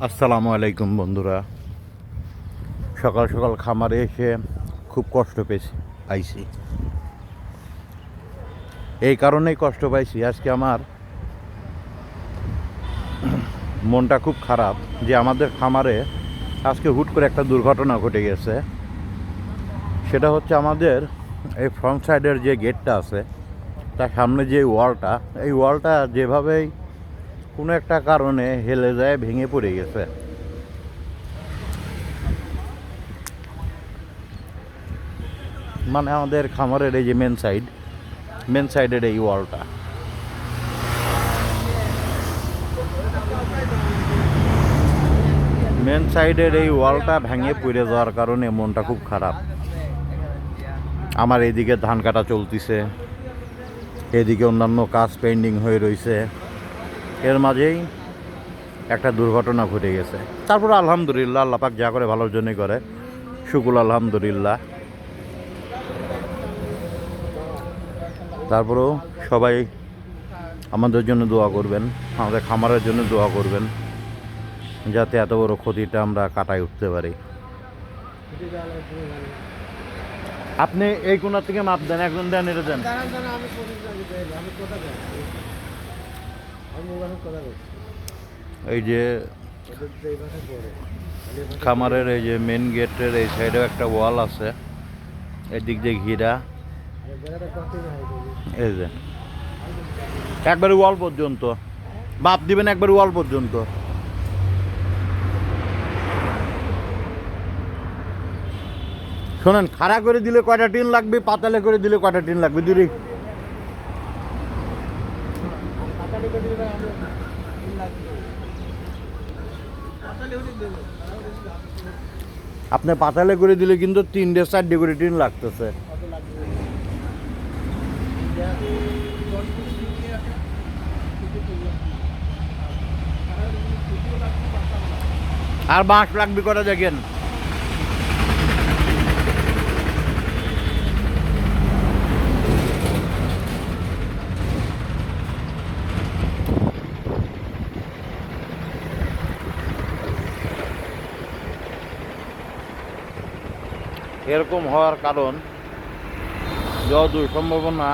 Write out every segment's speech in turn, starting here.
আসসালামু আলাইকুম বন্ধুরা। সকাল সকাল খামারে এসে খুব কষ্ট পাইছি। এই কারণেই কষ্ট পাইছি, আজকে আমার মনটা খুব খারাপ যে আমাদের খামারে আজকে হুট করে একটা দুর্ঘটনা ঘটে গেছে। সেটা হচ্ছে আমাদের এই ফ্রন্ট সাইডের যে গেটটা আছে তার সামনে যে ওয়ালটা, এই ওয়ালটা যেভাবেই কোনো একটা কারণে হেলে যায়, ভেঙে পড়ে গেছে। মানে আমাদের খামারের এই যে মেন সাইডের এই ওয়ালটা, মেন সাইডের এই ওয়ালটা ভেঙে পড়ে যাওয়ার কারণে মনটা খুব খারাপ। আমার এদিকে ধান কাটা চলতেছে, এদিকে অন্যান্য কাজ পেন্ডিং হয়ে রয়েছে, এর মাঝেই একটা দুর্ঘটনা ঘটে গেছে। তারপর আলহামদুলিল্লাহ, আল্লাহ পাক যা করে ভালোর জন্যই করে, শুকুর আলহামদুলিল্লাহ। তারপরেও সবাই আমাদের জন্য দোয়া করবেন, আমাদের খামারের জন্য দোয়া করবেন, যাতে এত বড় ক্ষতিটা আমরা কাটায় উঠতে পারি। আপনি এই কোনার থেকে মাপ দেন, একজন দেন, এটা দেন। এই যে খামারের এই যে মেন গেটের এই সাইডেও একটা ওয়াল আছে, এদিক দিয়ে ঘিরা। এই যে একবারে ওয়াল পর্যন্ত মাপ দিবেন, একবারে ওয়াল পর্যন্ত। শোনেন, খাড়া করে দিলে কয়টা টিন লাগবে, পাতালে করে দিলে কয়টা টিন লাগবে দিদি? আপনি পাতালে করে দিলে কিন্তু 3-4 করে টিন লাগতেছে। আর বাঁশ লাগবে কটা দেখেন। এরকম হওয়ার কারণ যতদূর সম্ভাবনা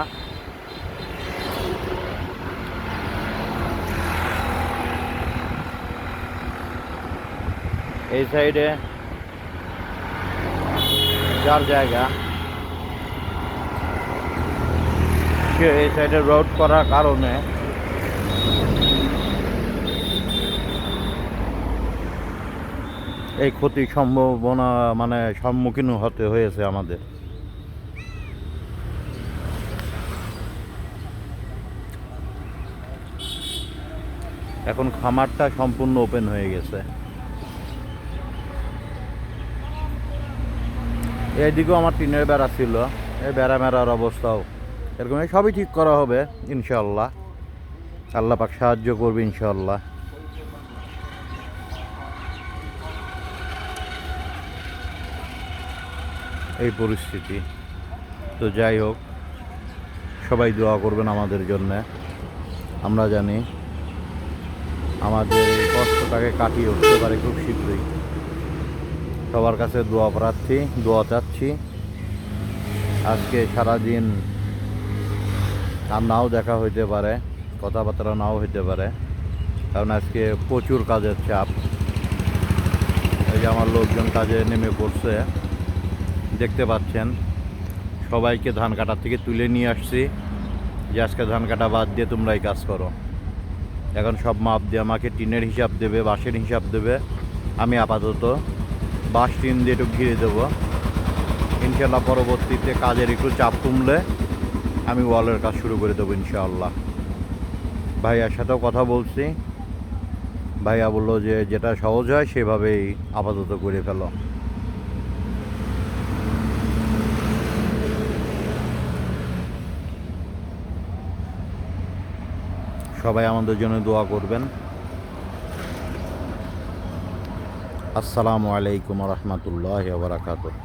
এই সাইডে যার জায়গা সে এই সাইডে রোড করার কারণে এই ক্ষতির সম্ভাবনা মানে সম্মুখীন হতে হয়েছে আমাদের। এখন খামারটা সম্পূর্ণ ওপেন হয়ে গেছে। এইদিকেও আমার টিনের বেড়া ছিল, এই বেড়া মেরার অবস্থাও এরকম, সবই ঠিক করা হবে ইনশাআল্লাহ। আল্লাহ পাক সাহায্য করবে ইনশাআল্লাহ। এই পরিস্থিতি তো যাই হোক, সবাই দোয়া করবেন আমাদের জন্যে। আমরা জানি আমাদের এই কষ্টটাকে কাটিয়ে উঠতে পারে খুব শীঘ্রই। সবার কাছে দোয়া প্রার্থী, দোয়া চাচ্ছি। আজকে সারাদিন আর নাও দেখা হইতে পারে, কথাবার্তা নাও হইতে পারে, কারণ আজকে প্রচুর কাজের চাপ। এই যে আমার লোকজন কাজে নেমে পড়ছে, দেখতে পাচ্ছেন। সবাইকে ধান কাটার থেকে তুলে নিয়ে আসছি যে আজকে ধান কাটা বাদ দিয়ে তোমরা এই কাজ করো। এখন সব মাপ দিয়ে আমাকে টিনের হিসাব দেবে, বাঁশের হিসাব দেবে। আমি আপাতত বাঁশ টিন দিয়ে একটু ঘিরে দেবো ইনশাল্লাহ। পরবর্তীতে কাজের একটু চাপ কমলে আমি ওয়ালের কাজ শুরু করে দেবো ইনশাআল্লাহ। ভাইয়ার সাথেও কথা বলছি, ভাইয়া বললো যে যেটা সহজ হয় সেভাবেই আপাতত করে ফেলো। সবাই আমাদের জন্য দোয়া করবেন। আসসালামু আলাইকুম ওয়া রাহমাতুল্লাহি ওয়া বারাকাতুহু।